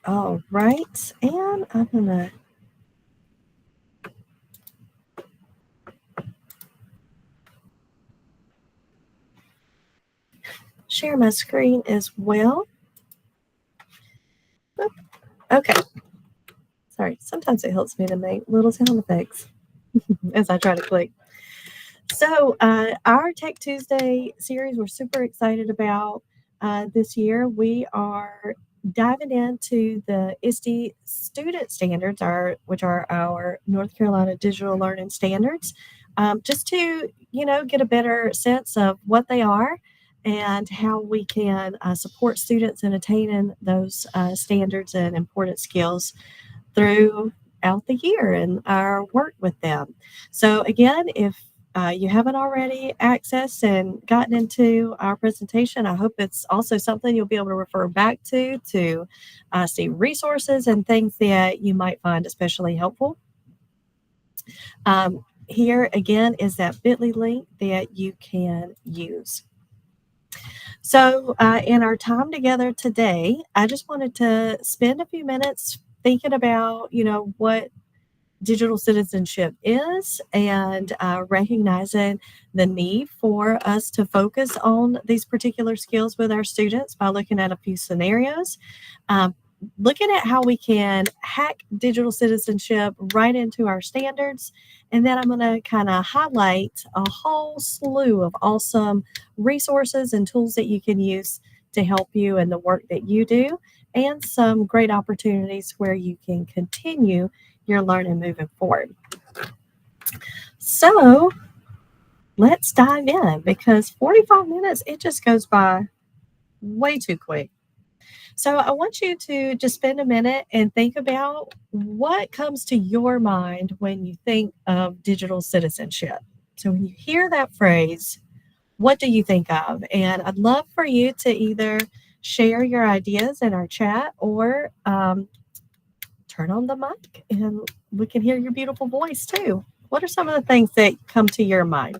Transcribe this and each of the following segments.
All right, and I'm gonna share my screen as well. Okay, sorry, sometimes it helps me to make little sound effects as I try to click. So, our Tech Tuesday series, we're super excited about this year. We are diving into the ISTE student standards, which are our North Carolina digital learning standards, just to get a better sense of what they are and how we can support students in attaining those standards and important skills throughout the year and our work with them. So, again, if you haven't already accessed and gotten into our presentation, I hope it's also something you'll be able to refer back to see resources and things that you might find especially helpful. Here again is that bit.ly link that you can use. So, in our time together today, I just wanted to spend a few minutes thinking about, what digital citizenship is and recognizing the need for us to focus on these particular skills with our students by looking at a few scenarios. Um, Looking at how we can hack digital citizenship right into our standards. And then I'm going to kind of highlight a whole slew of awesome resources and tools that you can use to help you in the work that you do, and some great opportunities where you can continue your learning moving forward. So let's dive in because 45 minutes, it just goes by way too quick. So I want you to just spend a minute and think about what comes to your mind when you think of digital citizenship. So when you hear that phrase, what do you think of? And I'd love for you to either share your ideas in our chat or turn on the mic and we can hear your beautiful voice too. What are some of the things that come to your mind?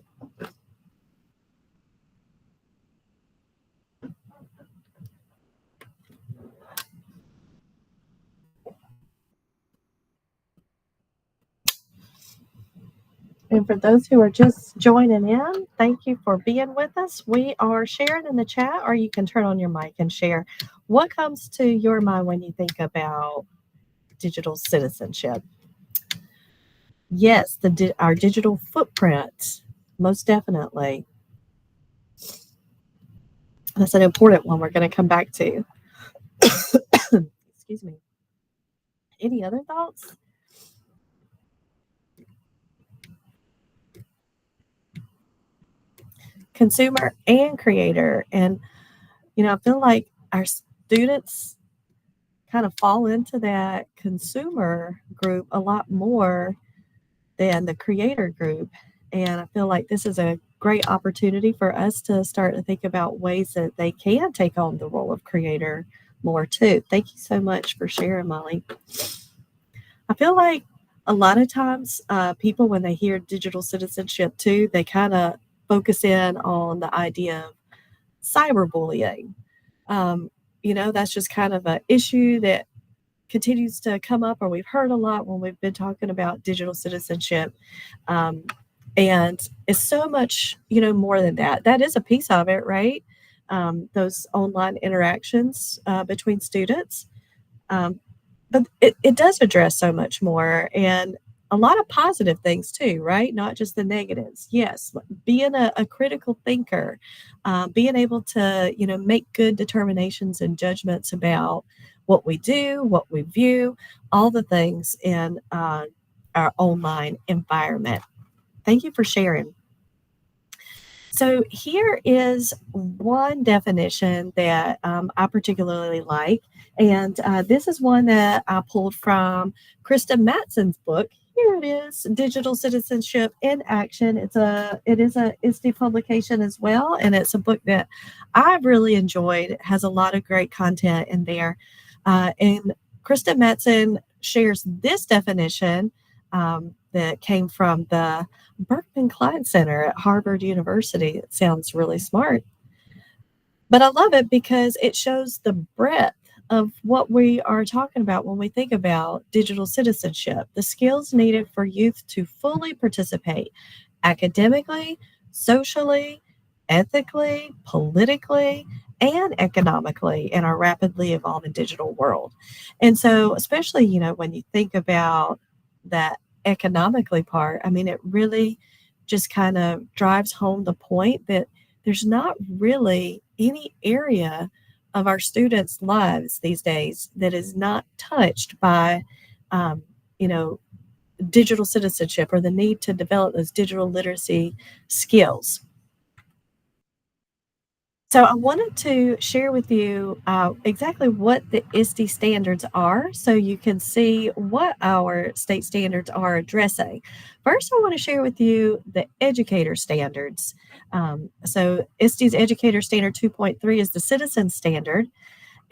And for those who are just joining in, thank you for being with us. We are sharing in the chat, or you can turn on your mic and share. What comes to your mind when you think about digital citizenship? Yes, our digital footprint, most definitely. That's an important one we're going to come back to. Excuse me. Any other thoughts? Consumer and creator. And, I feel like our students kind of fall into that consumer group a lot more than the creator group. And I feel like this is a great opportunity for us to start to think about ways that they can take on the role of creator more too. Thank you so much for sharing, Molly. I feel like a lot of times people, when they hear digital citizenship too, they kind of focus in on the idea of cyberbullying. That's just kind of an issue that continues to come up, or we've heard a lot when we've been talking about digital citizenship. Um, and it's so much, more than that. That is a piece of it, right? Those online interactions between students. Um, but it does address so much more and a lot of positive things too, right? Not just the negatives. Yes, being a critical thinker, being able to, make good determinations and judgments about what we do, what we view, all the things in our online environment. Thank you for sharing. So here is one definition that I particularly like, and this is one that I pulled from Krista Matson's book. Here it is, Digital Citizenship in Action. It is a ISTE publication as well, and it's a book that I've really enjoyed. It has a lot of great content in there, and Krista Matson shares this definition that came from the Berkman Klein Center at Harvard University. It sounds really smart. But I love it because it shows the breadth of what we are talking about when we think about digital citizenship, the skills needed for youth to fully participate academically, socially, ethically, politically, and economically in our rapidly evolving digital world. And so, especially, when you think about that economically part, I mean, it really just kind of drives home the point that there's not really any area of our students' lives these days that is not touched by, um, you know, digital citizenship or the need to develop those digital literacy skills. So I wanted to share with you exactly what the ISTE standards are so you can see what our state standards are addressing. First, I want to share with you the educator standards. So ISTE's Educator Standard 2.3 is the citizen standard,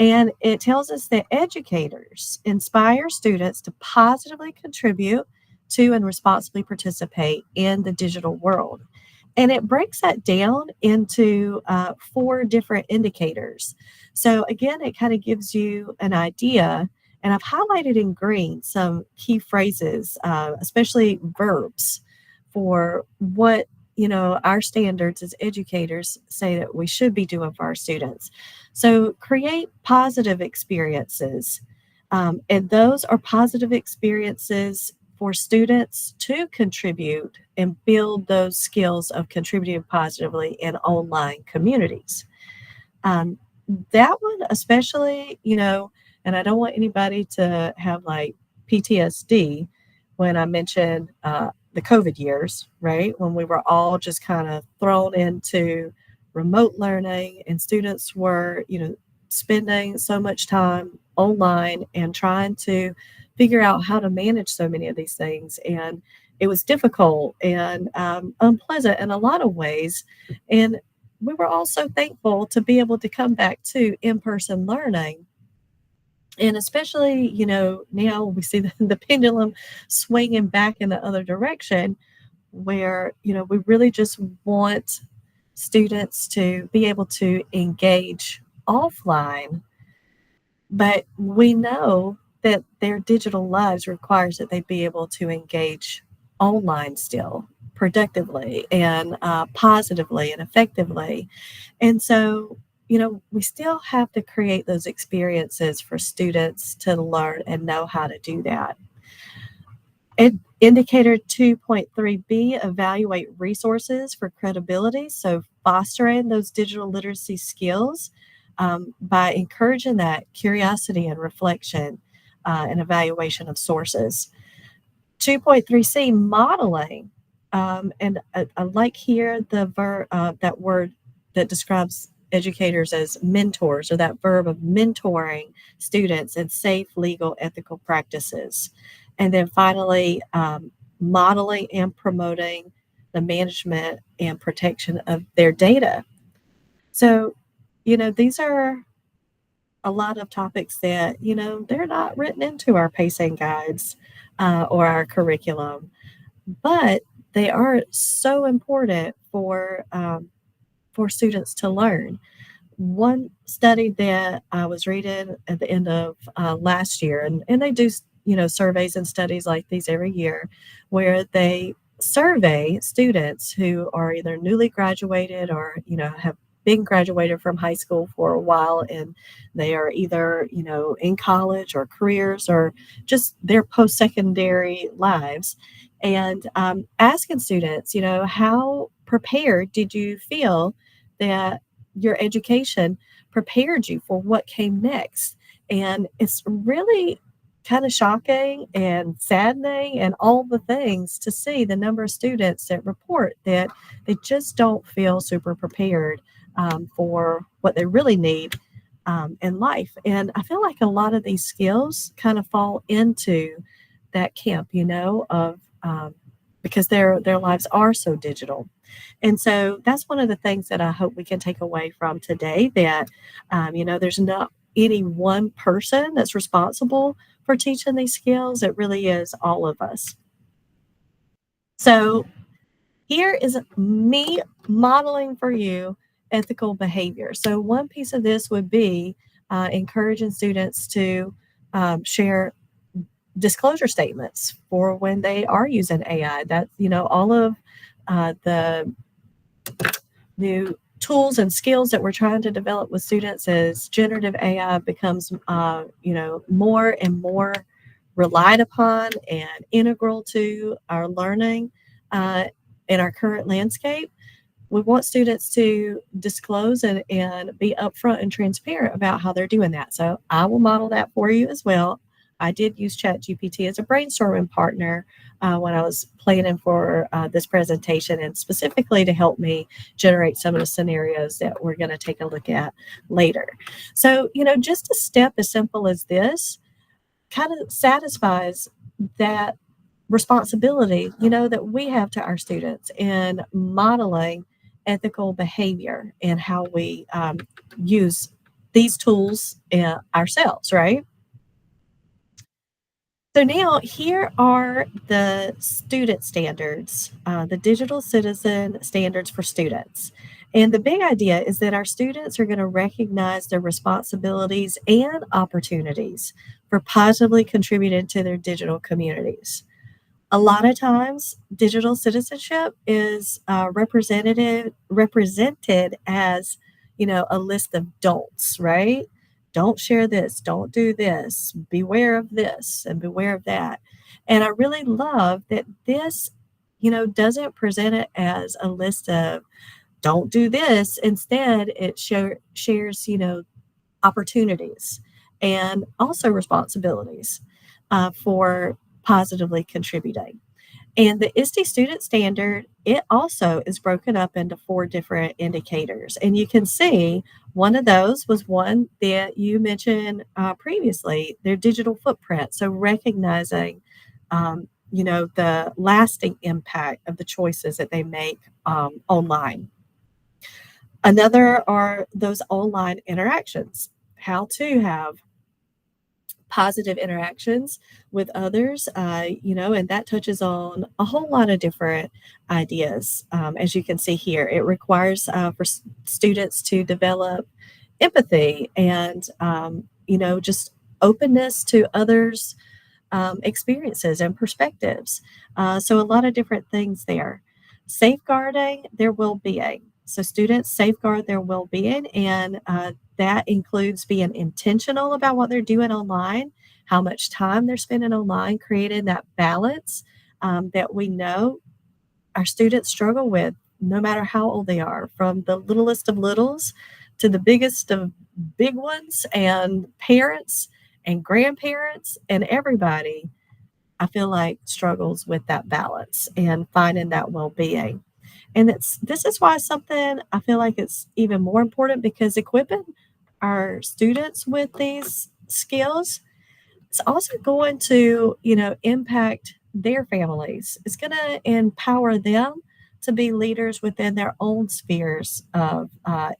and it tells us that educators inspire students to positively contribute to and responsibly participate in the digital world. And it breaks that down into four different indicators. So, again, it kind of gives you an idea. And I've highlighted in green some key phrases, especially verbs, for what our standards as educators say that we should be doing for our students. So, create positive experiences. And those are positive experiences for students to contribute and build those skills of contributing positively in online communities. Um, that one, especially, and I don't want anybody to have like PTSD when I mention the COVID years, right? When we were all just kind of thrown into remote learning and students were, spending so much time online and trying to figure out how to manage so many of these things. And it was difficult and unpleasant in a lot of ways. And we were all so thankful to be able to come back to in-person learning. And especially, now we see the pendulum swinging back in the other direction where, we really just want students to be able to engage offline, but we know that their digital lives requires that they be able to engage online still productively and positively and effectively. And so, we still have to create those experiences for students to learn and know how to do that. Indicator 2.3b, evaluate resources for credibility. So, fostering those digital literacy skills by encouraging that curiosity and reflection and evaluation of sources. 2.3c, modeling. And I like here that word that describes educators as mentors, or that verb of mentoring students in safe, legal, ethical practices. And then finally, modeling and promoting the management and protection of their data. So, these are a lot of topics that, they're not written into our pacing guides or our curriculum, but they are so important for students to learn. One study that I was reading at the end of last year, and they do, surveys and studies like these every year, where they survey students who are either newly graduated or, have been graduated from high school for a while, and they are either, in college or careers or just their post-secondary lives, and asking students, how prepared did you feel that your education prepared you for what came next? And it's really kind of shocking and saddening and all the things to see the number of students that report that they just don't feel super prepared for what they really need in life. And I feel like a lot of these skills kind of fall into that camp, of because their lives are so digital. And so that's one of the things that I hope we can take away from today, that, there's not any one person that's responsible for teaching these skills. It really is all of us. So here is me modeling for you ethical behavior. So, one piece of this would be encouraging students to share disclosure statements for when they are using AI. That, all of the new tools and skills that we're trying to develop with students as generative AI becomes, more and more relied upon and integral to our learning in our current landscape. We want students to disclose and be upfront and transparent about how they're doing that. So I will model that for you as well. I did use ChatGPT as a brainstorming partner when I was planning for this presentation, and specifically to help me generate some of the scenarios that we're going to take a look at later. So, just a step as simple as this kind of satisfies that responsibility, that we have to our students in modeling ethical behavior and how we use these tools ourselves, right? So now here are the student standards, the digital citizen standards for students. And the big idea is that our students are going to recognize their responsibilities and opportunities for positively contributing to their digital communities. A lot of times, digital citizenship is represented as, a list of don'ts, right? Don't share this, don't do this, beware of this, and beware of that. And I really love that this, doesn't present it as a list of don't do this. Instead, it shares, opportunities and also responsibilities for positively contributing. And the ISTE student standard, it also is broken up into 4 different indicators. And you can see one of those was one that you mentioned previously, their digital footprint. So recognizing, the lasting impact of the choices that they make online. Another are those online interactions, how to have positive interactions with others, and that touches on a whole lot of different ideas. As you can see here, it requires for students to develop empathy and, just openness to others' experiences and perspectives. So, a lot of different things there. Safeguarding their well being. So, students safeguard their well being, and that includes being intentional about what they're doing online, how much time they're spending online, creating that balance that we know our students struggle with, no matter how old they are, from the littlest of littles to the biggest of big ones, and parents and grandparents and everybody, I feel like struggles with that balance and finding that well-being. And this is why something I feel like it's even more important, because equipping our students with these skills, it's also going to, impact their families. It's going to empower them to be leaders within their own spheres of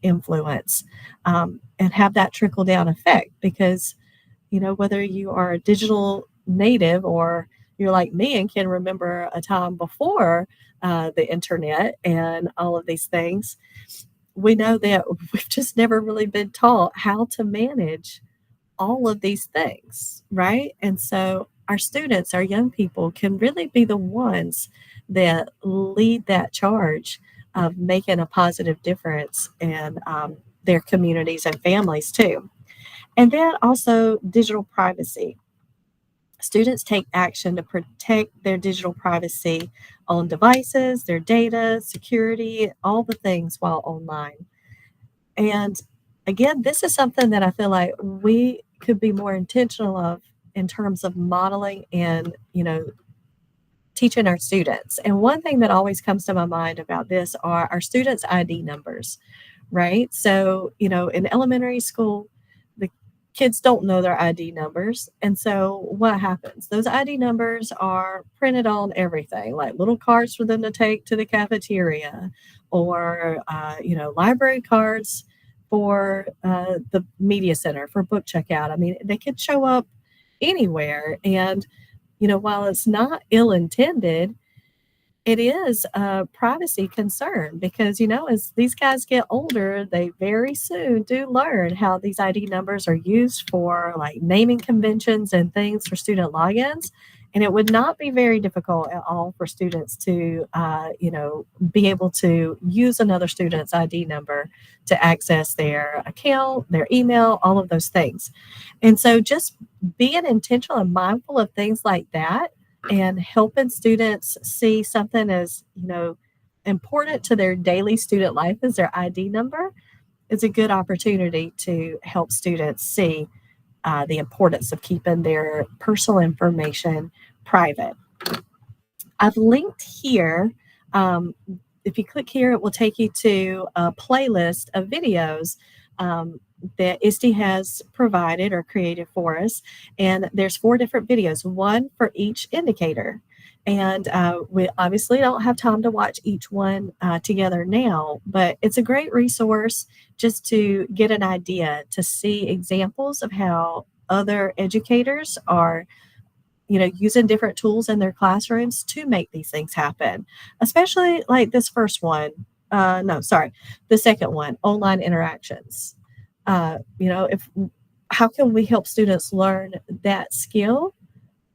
influence, and have that trickle down effect. Because, whether you are a digital native or you're like me and can remember a time before the internet and all of these things, we know that we've just never really been taught how to manage all of these things, right? And so our students, our young people, can really be the ones that lead that charge of making a positive difference in their communities and families too. And then also digital privacy. Students take action to protect their digital privacy on devices, their data, security, all the things while online. And again, this is something that I feel like we could be more intentional of in terms of modeling and, teaching our students. And one thing that always comes to my mind about this are our students' ID numbers, right? So, in elementary school, the kids don't know their ID numbers. And so what happens? Those ID numbers are printed on everything, like little cards for them to take to the cafeteria, or, library cards for the media center for book checkout. I mean, they could show up anywhere. And, while it's not ill intended, It is a privacy concern because, as these guys get older, they very soon do learn how these ID numbers are used for like naming conventions and things for student logins. And it would not be very difficult at all for students to, be able to use another student's ID number to access their account, their email, all of those things. And so just being intentional and mindful of things like that and helping students see something as, important to their daily student life as their ID number is a good opportunity to help students see the importance of keeping their personal information private. I've linked here. If you click here, it will take you to a playlist of videos that ISTE has provided or created for us. And there's 4 different videos, one for each indicator. And we obviously don't have time to watch each one together now, but it's a great resource just to get an idea, to see examples of how other educators are using different tools in their classrooms to make these things happen, especially like this first one. No, sorry, the second one, online interactions. If how can we help students learn that skill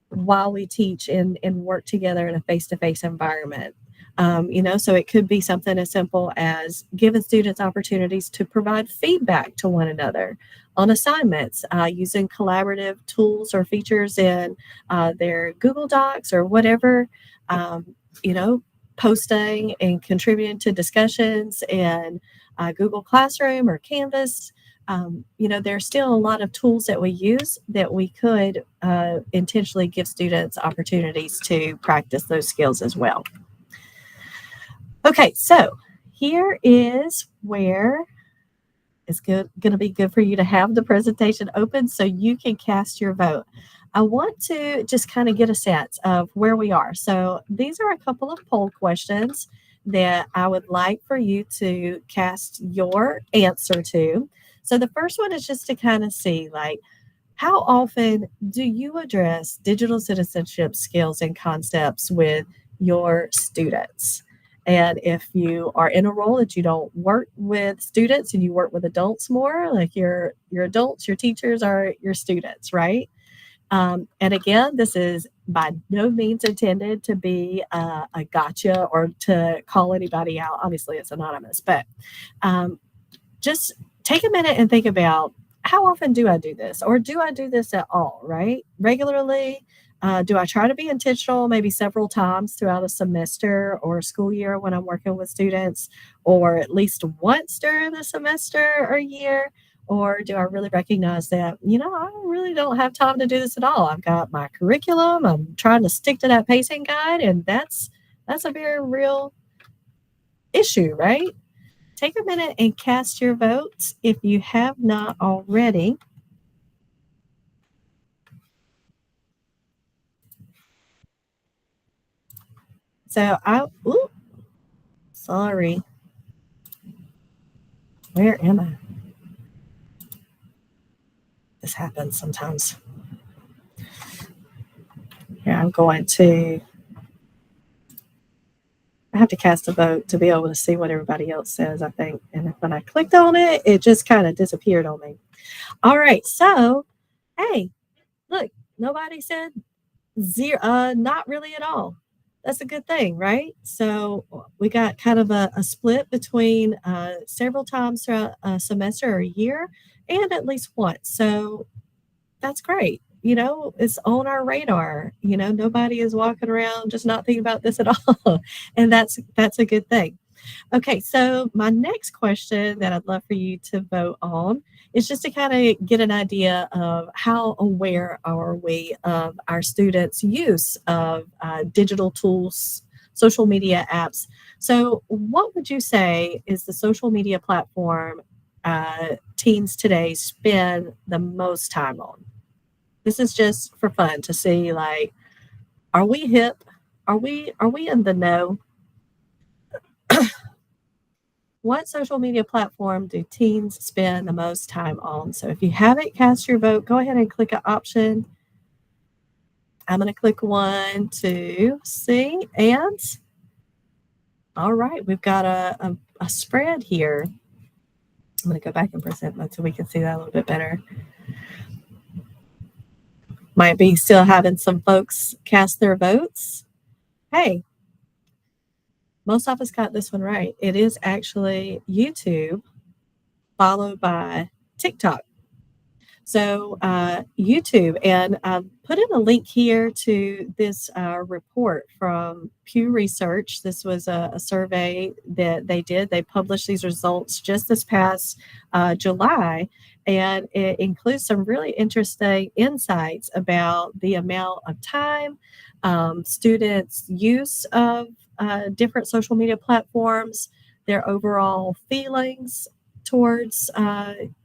while we teach and work together in a face-to-face environment? So it could be something as simple as giving students opportunities to provide feedback to one another on assignments, using collaborative tools or features in their Google Docs or whatever, you know, posting and contributing to discussions in Google Classroom or Canvas. There's still a lot of tools that we use that we could intentionally give students opportunities to practice those skills as well. Okay, so here is where it's going to be good for you to have the presentation open so you can cast your vote. I want to just kind of get a sense of where we are. So these are a couple of poll questions that I would like for you to cast your answer to. So the first one is just to kind of see, like, how often do you address digital citizenship skills and concepts with your students? And if you are in a role that you don't work with students and you work with adults more, like your adults, your teachers are your students, right? And again, this is by no means intended to be a gotcha or to call anybody out. Obviously, it's anonymous, but just take a minute and think about, how often do I do this? Or do I do this at all, right? Regularly? Do I try to be intentional maybe several times throughout a semester or a school year when I'm working with students, or at least once during the semester or year? Or do I really recognize that, I really don't have time to do this at all? I've got my curriculum, I'm trying to stick to that pacing guide, and that's a very real issue, right? Take a minute and cast your votes if you have not already. So sorry. Where am I? This happens sometimes. Here, I have to cast a vote to be able to see what everybody else says, I think. And when I clicked on it, it just kind of disappeared on me. All right. So, hey, look, nobody said zero, not really at all. That's a good thing, right? So we got kind of a split between several times throughout a semester or a year and at least once. So that's great. It's on our radar. Nobody is walking around just not thinking about this at all. And that's a good thing. Okay, so my next question that I'd love for you to vote on is just to kind of get an idea of how aware are we of our students' use of digital tools, social media apps. So, what would you say is the social media platform teens today spend the most time on? This is just for fun to see, like, are we hip? Are we in the know? What social media platform do teens spend the most time on? So if you haven't cast your vote, go ahead and click an option. I'm going to click 1, 2, see, and All right, we've got a spread here. I'm going to go back and present that so we can see that a little bit better. Might be still having some folks cast their votes. Hey, most of us got this one right. It is actually YouTube followed by TikTok. So YouTube, and put in a link here to this report from Pew Research. This was a survey that they did. They published these results just this past July, and it includes some really interesting insights about the amount of time, students' use of different social media platforms, their overall feelings towards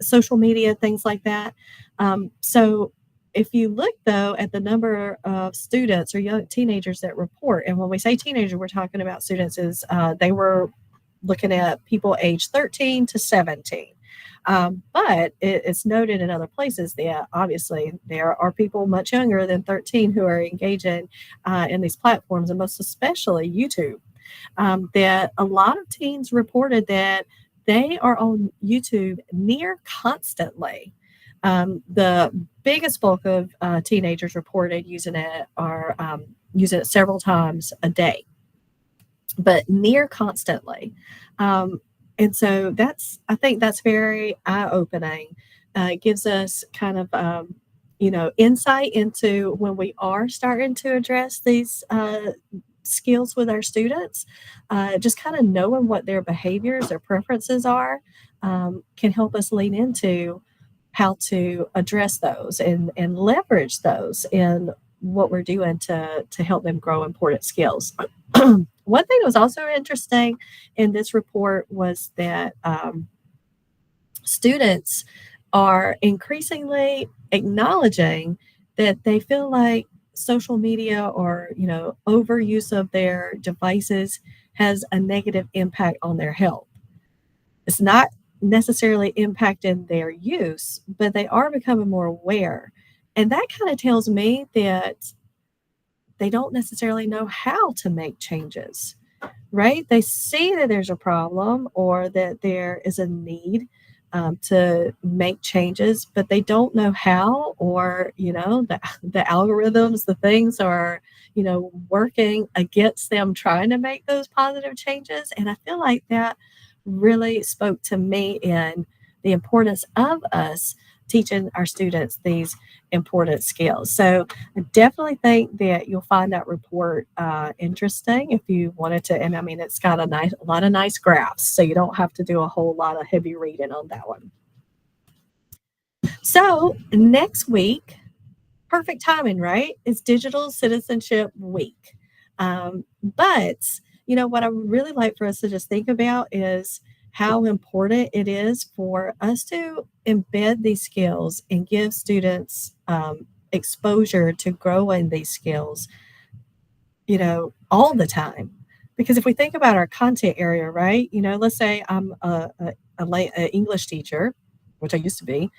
social media, things like that. So if you look though at the number of students or young teenagers that report, and when we say teenager, we're talking about students is they were looking at people age 13 to 17. But it's noted in other places that obviously there are people much younger than 13 who are engaging in these platforms, and most especially YouTube. That a lot of teens reported that they are on YouTube near constantly. The biggest bulk of teenagers reported using it are using it several times a day, but near constantly. And so I think that's very eye-opening. It gives us kind of insight into when we are starting to address these skills with our students, just kind of knowing what their behaviors or preferences are can help us lean into how to address those and leverage those in what we're doing to help them grow important skills. One thing that was also interesting in this report was that students are increasingly acknowledging that they feel like social media or overuse of their devices has a negative impact on their health. It's not necessarily impacting their use, but they are becoming more aware. And that kind of tells me that they don't necessarily know how to make changes, right? They see that there's a problem or that there is a need to make changes, but they don't know how, or the algorithms, the things are working against them trying to make those positive changes. And I feel like that really spoke to me in the importance of us teaching our students these important skills. So I definitely think that you'll find that report interesting if you wanted to. And I mean, it's got a lot of nice graphs, so you don't have to do a whole lot of heavy reading on that one. So next week, perfect timing, right? It's Digital Citizenship Week. But what I would really like for us to just think about is how important it is for us to embed these skills and give students exposure to growing these skills, all the time. Because if we think about our content area, right, let's say I'm an English teacher, which I used to be,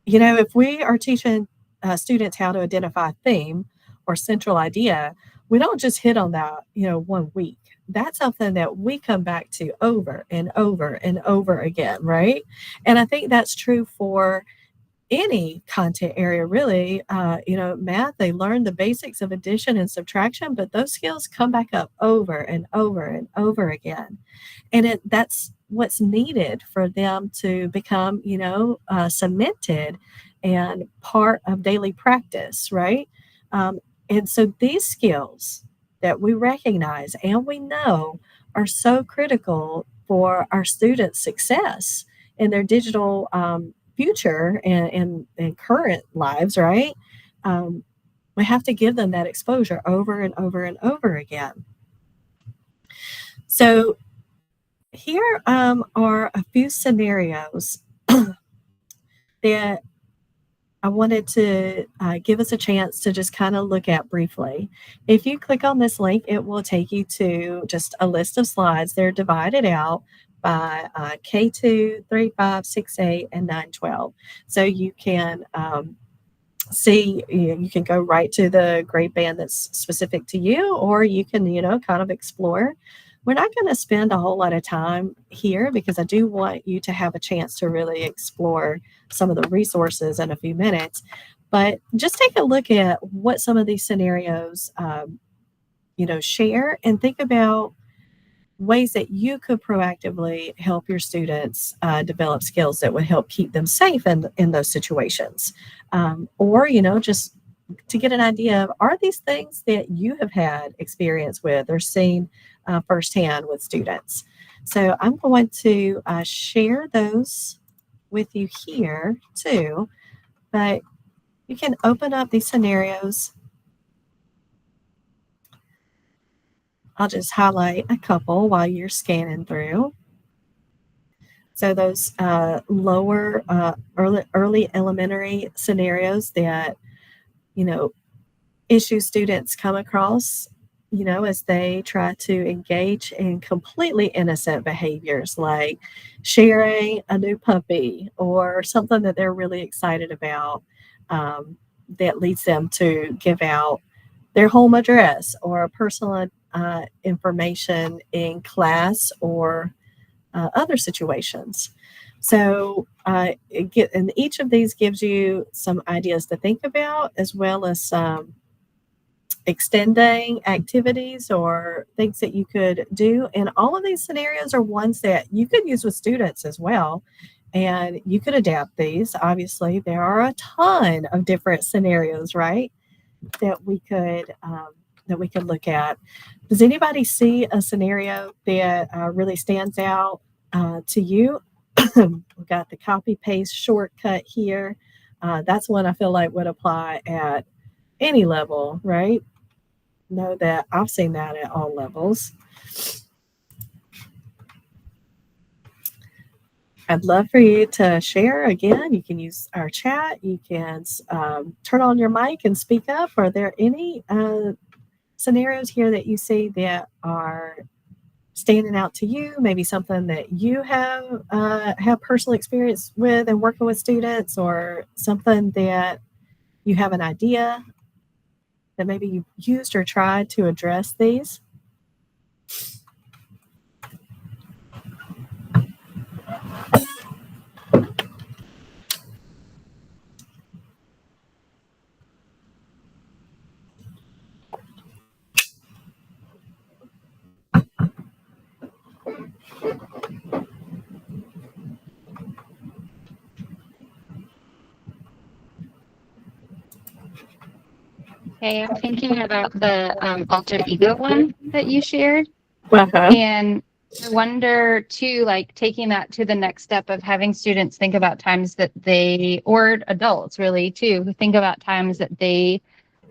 if we are teaching students how to identify a theme or central idea, we don't just hit on that, 1 week. That's something that we come back to over and over and over again, right? And I think that's true for any content area, really. Math, they learn the basics of addition and subtraction, but those skills come back up over and over and over again. And that's what's needed for them to become, cemented and part of daily practice, right? And so these skills that we recognize and we know are so critical for our students' success in their digital future and current lives, right? We have to give them that exposure over and over and over again. So here are a few scenarios that I wanted to give us a chance to just kind of look at briefly. If you click on this link, it will take you to just a list of slides. They're divided out by K2, 3, 5, 6, 8, and 9, 12. So you can see, you can go right to the grade band that's specific to you, or you can, kind of explore we're not going to spend a whole lot of time here because I do want you to have a chance to really explore some of the resources in a few minutes. But just take a look at what some of these scenarios, share, and think about ways that you could proactively help your students develop skills that would help keep them safe in those situations. Or, just to get an idea of, are these things that you have had experience with or seen firsthand with students? So I'm going to share those with you here too, but you can open up these scenarios. I'll just highlight a couple while you're scanning through. So those lower early elementary scenarios that, issue students come across, as they try to engage in completely innocent behaviors like sharing a new puppy or something that they're really excited about, that leads them to give out their home address or personal information in class or other situations. So, and each of these gives you some ideas to think about, as well as some extending activities or things that you could do. And all of these scenarios are ones that you could use with students as well. And you could adapt these. Obviously, there are a ton of different scenarios, right? That we could look at. Does anybody see a scenario that really stands out to you? We've got the copy paste shortcut here. That's one I feel like would apply at any level, right? Know that I've seen that at all levels. I'd love for you to share again. You can use our chat. You can turn on your mic and speak up. Are there any scenarios here that you see that are standing out to you? Maybe something that you have personal experience with and working with students, or something that you have an idea that maybe you've used or tried to address these? Hey, I'm thinking about the alter ego one that you shared. Uh-huh. And I wonder too, like taking that to the next step of having students think about times that they, or adults really too, who think about times that they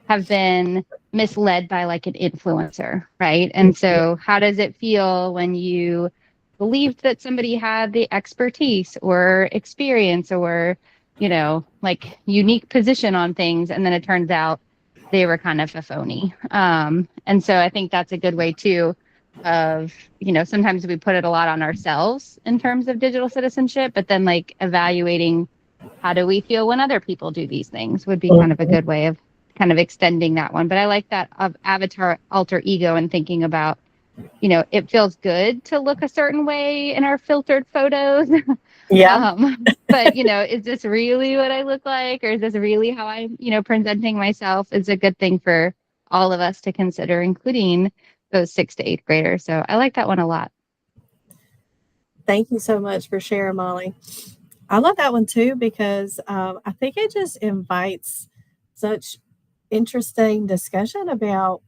have been misled by like an influencer, right? And so how does it feel when you believed that somebody had the expertise or experience or, like unique position on things, and then it turns out they were kind of a phony. And so I think that's a good way too of, sometimes we put it a lot on ourselves in terms of digital citizenship, but then like evaluating how do we feel when other people do these things would be kind of a good way of kind of extending that one. But I like that of avatar alter ego and thinking about, it feels good to look a certain way in our filtered photos. Yeah. But, is this really what I look like? Or is this really how I'm, presenting myself? Is a good thing for all of us to consider, including those 6th to 8th graders. So I like that one a lot. Thank you so much for sharing, Molly. I love that one too, because I think it just invites such interesting discussion about,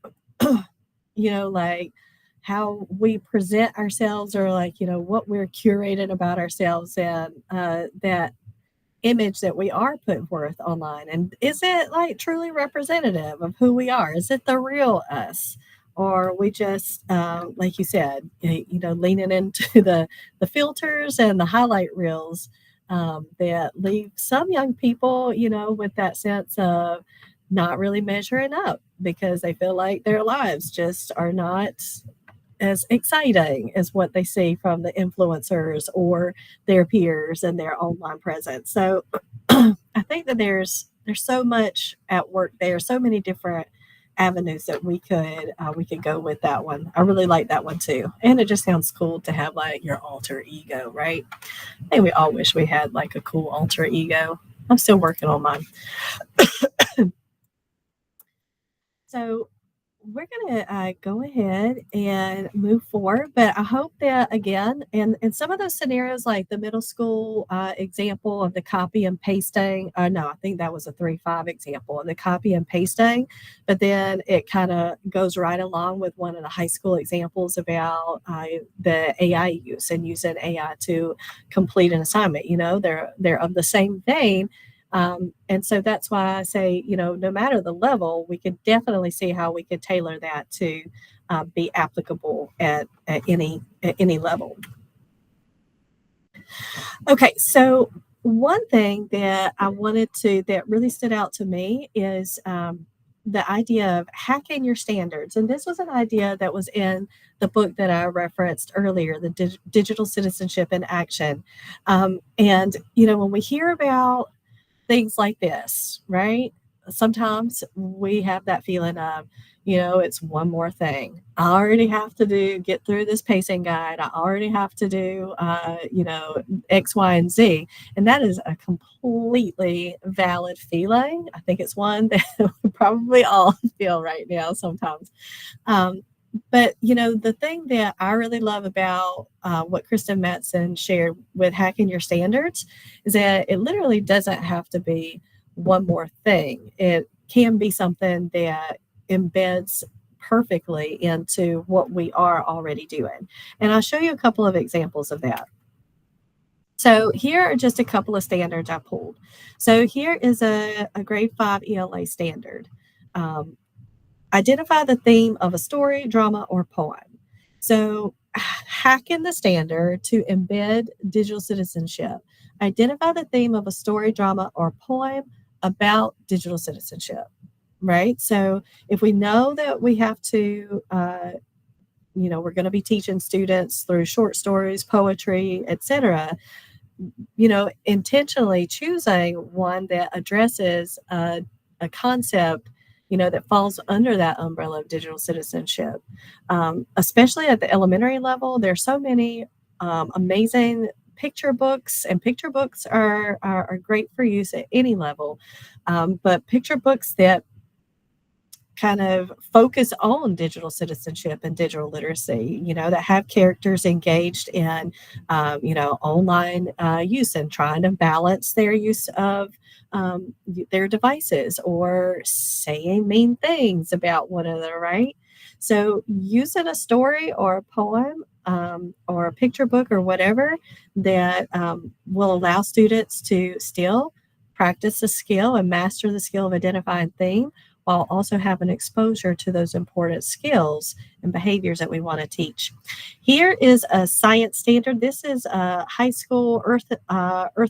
like how we present ourselves, or like, what we're curating about ourselves, and that image that we are putting forth online. And is it like truly representative of who we are? Is it the real us? Or we just, like you said, leaning into the filters and the highlight reels that leave some young people, with that sense of not really measuring up because they feel like their lives just are not as exciting as what they see from the influencers or their peers and their online presence. So I think that there's so much at work there, so many different avenues that we could go with that one. I really like that one too, and it just sounds cool to have like your alter ego, right? I think we all wish we had like a cool alter ego. I'm still working on mine. So we're going to go ahead and move forward. But I hope that, again, in some of those scenarios, like the middle school example of the copy and pasting, no, I think that was a 3-5 example of the copy and pasting. But then it kind of goes right along with one of the high school examples about the AI use and using AI to complete an assignment. You know, they're of the same vein. And so that's why I say, you know, no matter the level, we could definitely see how we could tailor that to be applicable at any level. Okay, so one thing that I wanted to that really stood out to me is the idea of hacking your standards, and this was an idea that was in the book that I referenced earlier, the Digital Citizenship in Action. And you know, when we hear about things like this, right? Sometimes we have that feeling of, you know, it's one more thing. I already have to get through this pacing guide. I already have to do, you know, X, Y, and Z. And that is a completely valid feeling. I think it's one that we probably all feel right now sometimes. Um, but you know, the thing that I really love about what Kristen Matson shared with hacking your standards is that it literally doesn't have to be one more thing. It can be something that embeds perfectly into what we are already doing. And I'll show you a couple of examples of that. So here are just a couple of standards I pulled. So here is a grade 5 ELA standard. Um, Identify the theme of a story, drama, or poem. So, hack in the standard to embed digital citizenship. Identify the theme of a story, drama, or poem about digital citizenship, right? So, if we know that we have to, you know, we're going to be teaching students through short stories, poetry, etc., you know, intentionally choosing one that addresses a concept, you know, that falls under that umbrella of digital citizenship. Especially at the elementary level, there's so many amazing picture books, and picture books are great for use at any level. But picture books that kind of focus on digital citizenship and digital literacy, you know, that have characters engaged in, you know, online use and trying to balance their use of their devices or saying mean things about one another, right? So using a story or a poem or a picture book or whatever that will allow students to still practice the skill and master the skill of identifying theme while also having exposure to those important skills and behaviors that we want to teach. Here is a science standard. This is a high school Earth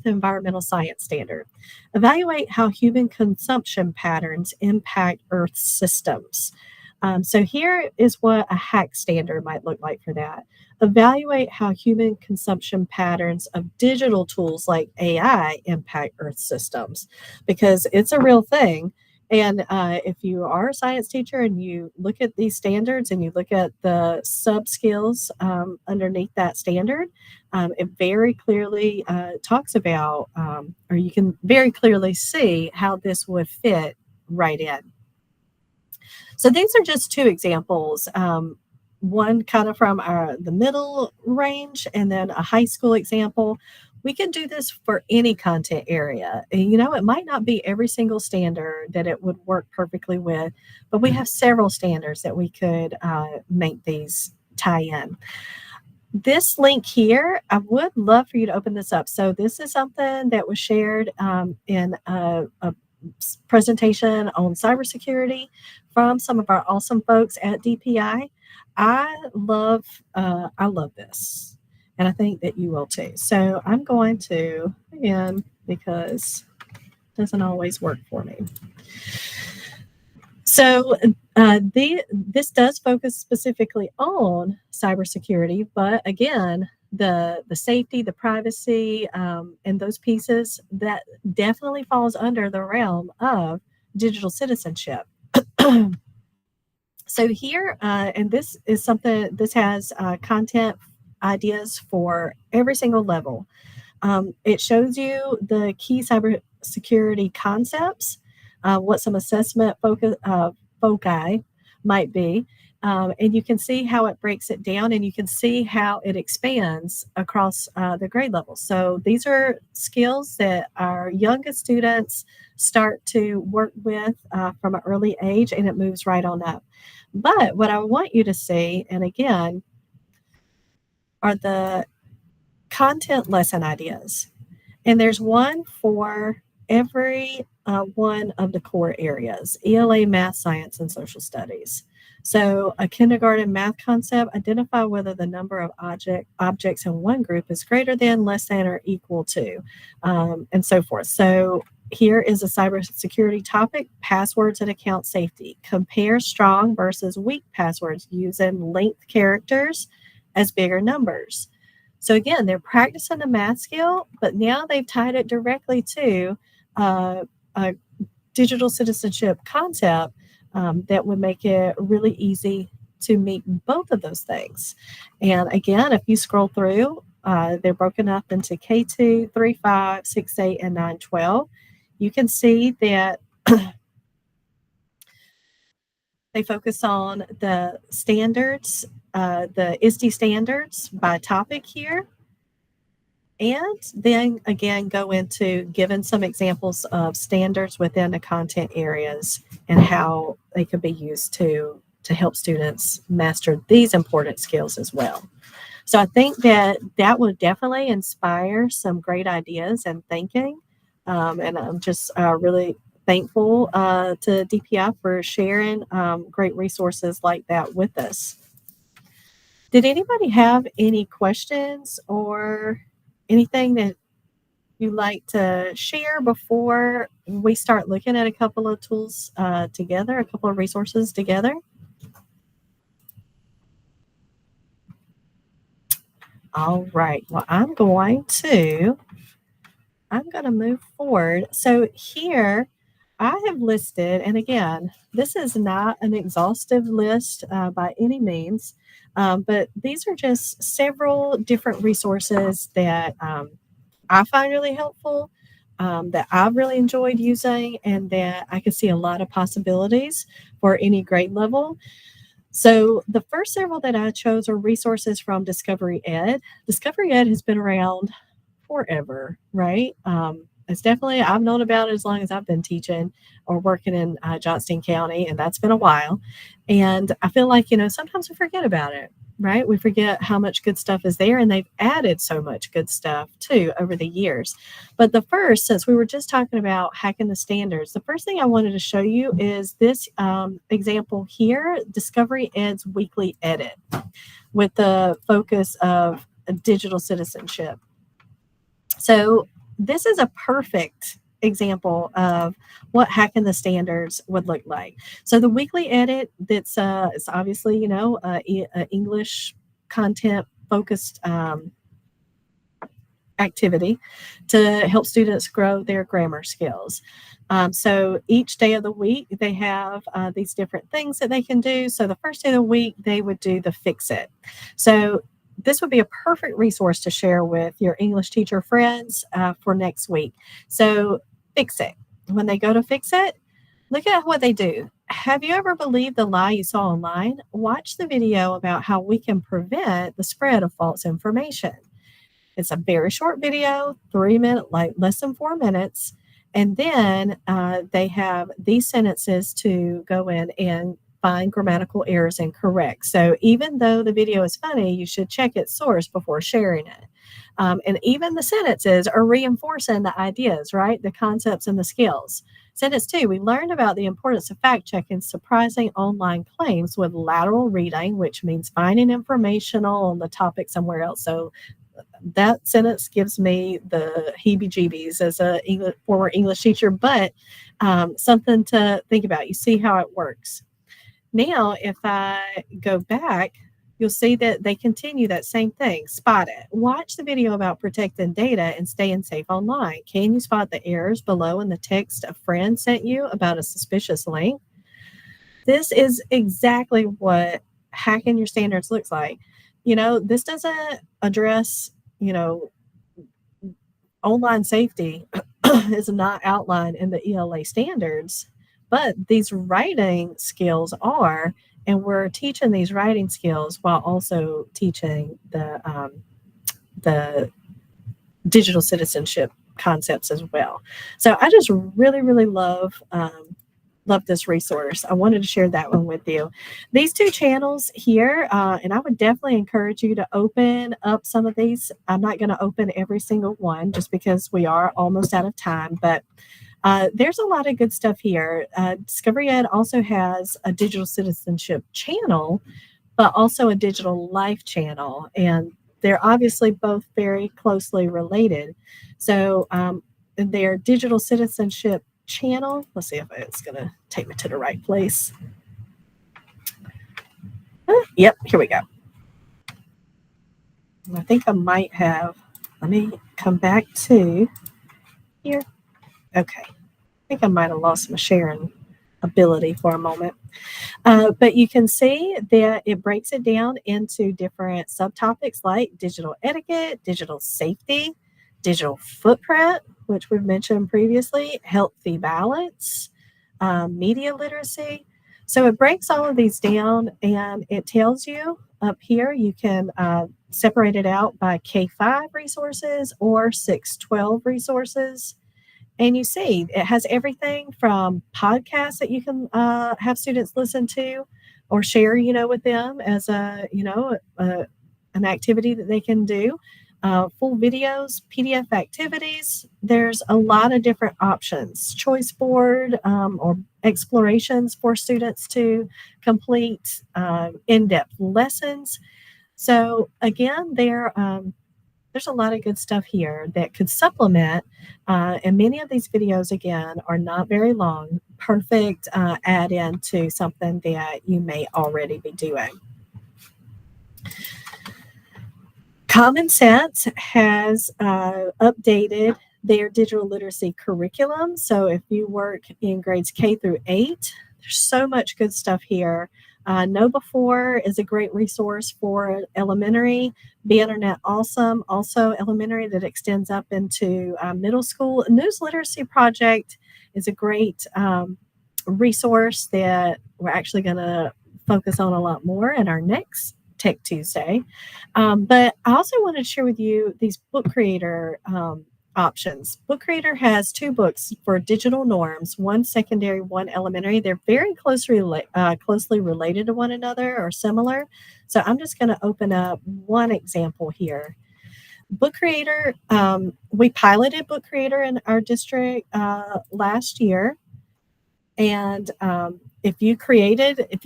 Environmental Science standard. Evaluate how human consumption patterns impact Earth systems. So here is what a hack standard might look like for that. Evaluate how human consumption patterns of digital tools like AI impact Earth systems, because it's a real thing. And if you are a science teacher and you look at these standards and you look at the sub skills underneath that standard, it very clearly talks about, or you can very clearly see how this would fit right in. So these are just two examples. One kind of from the middle range, and then a high school example. We can do this for any content area. And, you know, it might not be every single standard that it would work perfectly with, but we have several standards that we could make these tie in. This link here, I would love for you to open this up. So this is something that was shared in a presentation on cybersecurity from some of our awesome folks at DPI. I love this, and I think that you will too. So I'm going to, again, because it doesn't always work for me. So this does focus specifically on cybersecurity, but again, the safety, the privacy, and those pieces, that definitely falls under the realm of digital citizenship. So here, and this is something, this has content ideas for every single level. It shows you the key cybersecurity concepts, what some assessment foci might be, and you can see how it breaks it down, and you can see how it expands across the grade levels. So these are skills that our youngest students start to work with from an early age, and it moves right on up. But what I want you to see, and again, are the content lesson ideas. And there's one for every one of the core areas: ELA, math, science, and social studies. So, a kindergarten math concept: identify whether the number of objects in one group is greater than, less than, or equal to, and so forth. So, here is a cybersecurity topic: passwords and account safety. Compare strong versus weak passwords using linked characters as bigger numbers. So again, they're practicing the math skill, but now they've tied it directly to a digital citizenship concept that would make it really easy to meet both of those things. And again, if you scroll through, they're broken up into K2, 3, 5, 6, 8, and 9, 12. You can see that they focus on the standards, the ISTE standards by topic here. And then again, go into giving some examples of standards within the content areas and how they could be used to help students master these important skills as well. So I think that that will definitely inspire some great ideas and thinking. And I'm just really thankful to DPI for sharing great resources like that with us. Did anybody have any questions or anything that you like to share before we start looking at a couple of tools together, a couple of resources together? All right. Well, I'm going to move forward. So here I have listed, and again, this is not an exhaustive list by any means, but these are just several different resources that I find really helpful, that I've really enjoyed using, and that I can see a lot of possibilities for any grade level. So the first several that I chose are resources from Discovery Ed. Discovery Ed has been around forever, right? It's definitely, I've known about it as long as I've been teaching or working in Johnston County, and that's been a while. And I feel like, sometimes we forget about it, right? We forget how much good stuff is there, and they've added so much good stuff too over the years. But the first, since we were just talking about hacking the standards, the first thing I wanted to show you is this example here: Discovery Ed's weekly edit with the focus of digital citizenship. So this is a perfect example of what hacking the standards would look like. So the weekly edit, that's it's obviously English content focused activity to help students grow their grammar skills. So each day of the week, they have these different things that they can do. So the first day of the week, they would do the fix it. So this would be a perfect resource to share with your English teacher friends for next week. So fix it. When they go to fix it, look at what they do. Have you ever believed the lie you saw online? Watch the video about how we can prevent the spread of false information. It's a very short video, 3 minutes, like less than 4 minutes. And then they have these sentences to go in and find grammatical errors and correct. So even though the video is funny, you should check its source before sharing it. And even the sentences are reinforcing the ideas, right? The concepts and the skills. Sentence 2, we learned about the importance of fact checking surprising online claims with lateral reading, which means finding informational on the topic somewhere else. So that sentence gives me the heebie-jeebies as a former English teacher, but something to think about. You see how it works. Now, if I go back, you'll see that they continue that same thing. Spot it. Watch the video about protecting data and staying safe online. Can you spot the errors below in the text a friend sent you about a suspicious link? this is exactly what hacking your standards looks like. This doesn't address, online safety is not outlined in the ELA standards, but these writing skills are, and we're teaching these writing skills while also teaching the digital citizenship concepts as well. So I just really, really love this resource. I wanted to share that one with you. These two channels here, and I would definitely encourage you to open up some of these. I'm not going to open every single one just because we are almost out of time, but there's a lot of good stuff here. Discovery Ed also has a digital citizenship channel, but also a digital life channel. And they're obviously both very closely related. So their digital citizenship channel, let's see if it's going to take me to the right place. Yep, here we go. I think I might have, let me come back to here. Okay, I think I might have lost my sharing ability for a moment. But you can see that it breaks it down into different subtopics like digital etiquette, digital safety, digital footprint, which we've mentioned previously, healthy balance, media literacy. So it breaks all of these down and it tells you up here, you can separate it out by K-5 resources or 612 resources. And you see, it has everything from podcasts that you can have students listen to or share, with them as an activity that they can do. Full videos, PDF activities. There's a lot of different options. Choice board or explorations for students to complete in-depth lessons. So again, there's a lot of good stuff here that could supplement. And many of these videos, again, are not very long, perfect add-in to something that you may already be doing. Common Sense has updated their digital literacy curriculum. So if you work in grades K through 8, there's so much good stuff here. Know Before is a great resource for elementary. Be Internet Awesome, also elementary, that extends up into middle school. News Literacy Project is a great resource that we're actually going to focus on a lot more in our next Tech Tuesday. But I also wanted to share with you these book creator options. Book Creator has 2 books for digital norms, one secondary, one elementary. They're very closely related to one another or similar. So I'm just going to open up one example here. Book Creator, we piloted Book Creator in our district last year. And if you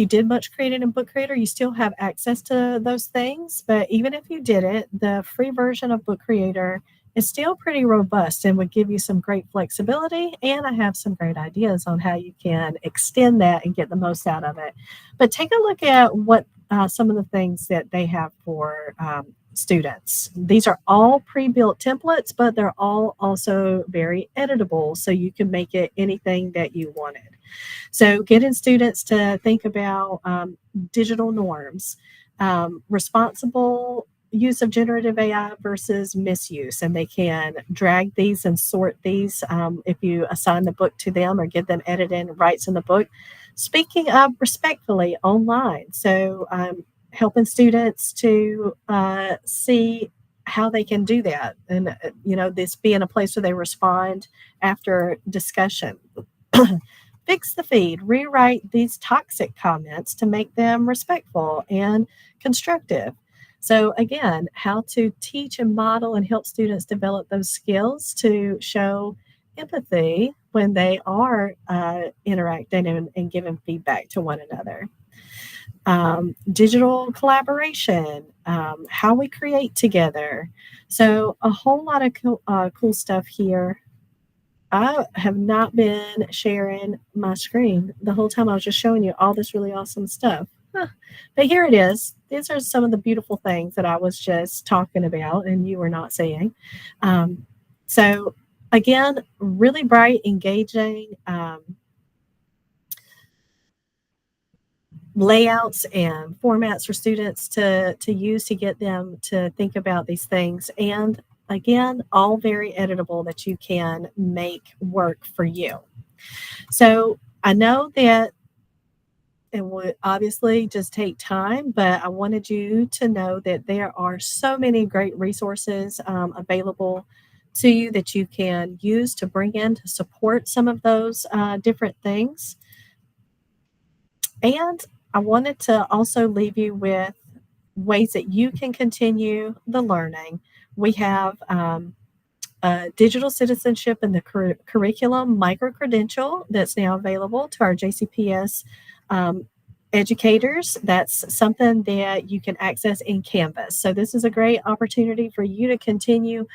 did much created in Book Creator, you still have access to those things. But even if you didn't, the free version of Book Creator is still pretty robust and would give you some great flexibility. And I have some great ideas on how you can extend that and get the most out of it. But take a look at what some of the things that they have for students. These are all pre-built templates, but they're all also very editable, so you can make it anything that you wanted. So getting students to think about digital norms, responsible use of generative AI versus misuse, and they can drag these and sort these if you assign the book to them or give them editing rights in the book. Speaking of respectfully online, so helping students to see how they can do that, and this being a place where they respond after discussion. Fix the feed, rewrite these toxic comments to make them respectful and constructive. So again, how to teach and model and help students develop those skills to show empathy when they are interacting and giving feedback to one another. Digital collaboration, how we create together. So a whole lot of cool stuff here. I have not been sharing my screen the whole time. I was just showing you all this really awesome stuff. But here it is. These are some of the beautiful things that I was just talking about and you were not seeing. So again, really bright, engaging, layouts and formats for students to use to get them to think about these things. And again, all very editable that you can make work for you. So I know that it would obviously just take time, but I wanted you to know that there are so many great resources available to you that you can use to bring in to support some of those different things. And I wanted to also leave you with ways that you can continue the learning. We have digital citizenship in the curriculum micro credential that's now available to our JCPS um, educators. That's something that you can access in Canvas. So this is a great opportunity for you to continue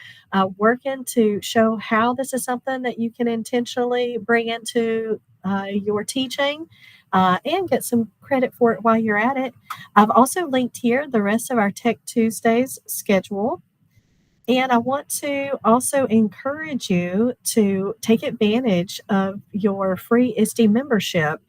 working to show how this is something that you can intentionally bring into your teaching. And get some credit for it while you're at it. I've also linked here the rest of our Tech Tuesdays schedule. And I want to also encourage you to take advantage of your free ISTE membership.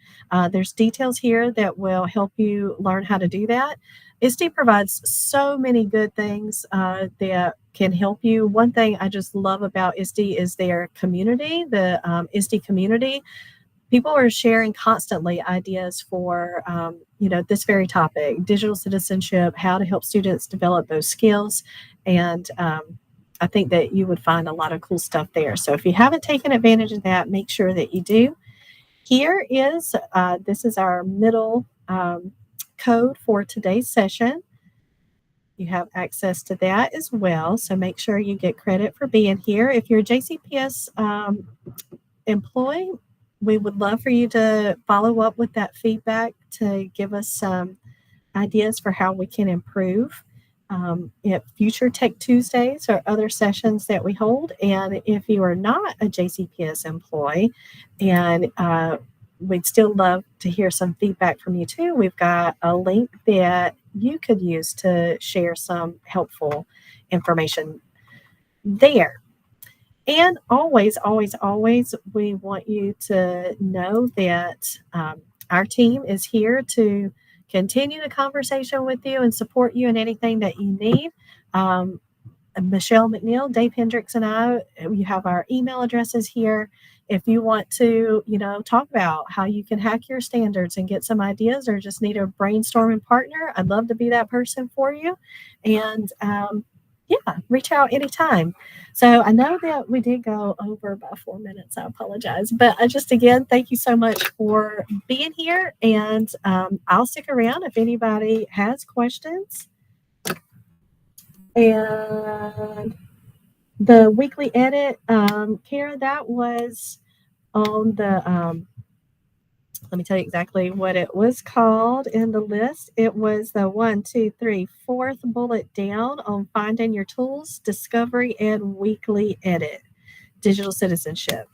There's details here that will help you learn how to do that. ISTE provides so many good things that can help you. One thing I just love about ISTE is their community, the ISTE community. People are sharing constantly ideas for this very topic, digital citizenship, how to help students develop those skills. And I think that you would find a lot of cool stuff there. So if you haven't taken advantage of that, make sure that you do. Here is this is our middle code for today's session. You have access to that as well, so make sure you get credit for being here. If you're a JCPS employee, we would love for you to follow up with that feedback to give us some ideas for how we can improve at future Tech Tuesdays or other sessions that we hold. And if you are not a JCPS employee, and we'd still love to hear some feedback from you too, we've got a link that you could use to share some helpful information there. And always, always, always, we want you to know that our team is here to continue the conversation with you and support you in anything that you need. Michelle McNeil, Dave Hendricks, and I, you have our email addresses here. If you want to, talk about how you can hack your standards and get some ideas or just need a brainstorming partner, I'd love to be that person for you. And reach out anytime. So I know that we did go over by 4 minutes. I apologize. But again, thank you so much for being here. And I'll stick around if anybody has questions. And the weekly edit, Kara, that was on the let me tell you exactly what it was called in the list. It was the 1, 2, 3, fourth bullet down on finding your tools, discovery, and weekly edit, digital citizenship.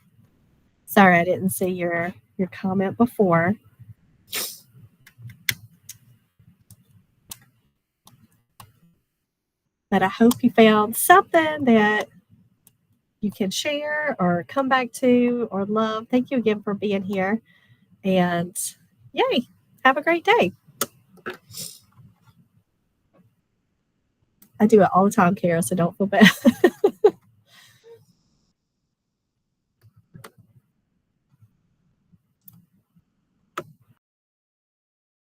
Sorry, I didn't see your comment before. But I hope you found something that you can share or come back to or love. Thank you again for being here. And yay, have a great day. I do it all the time, Kara, so don't feel bad.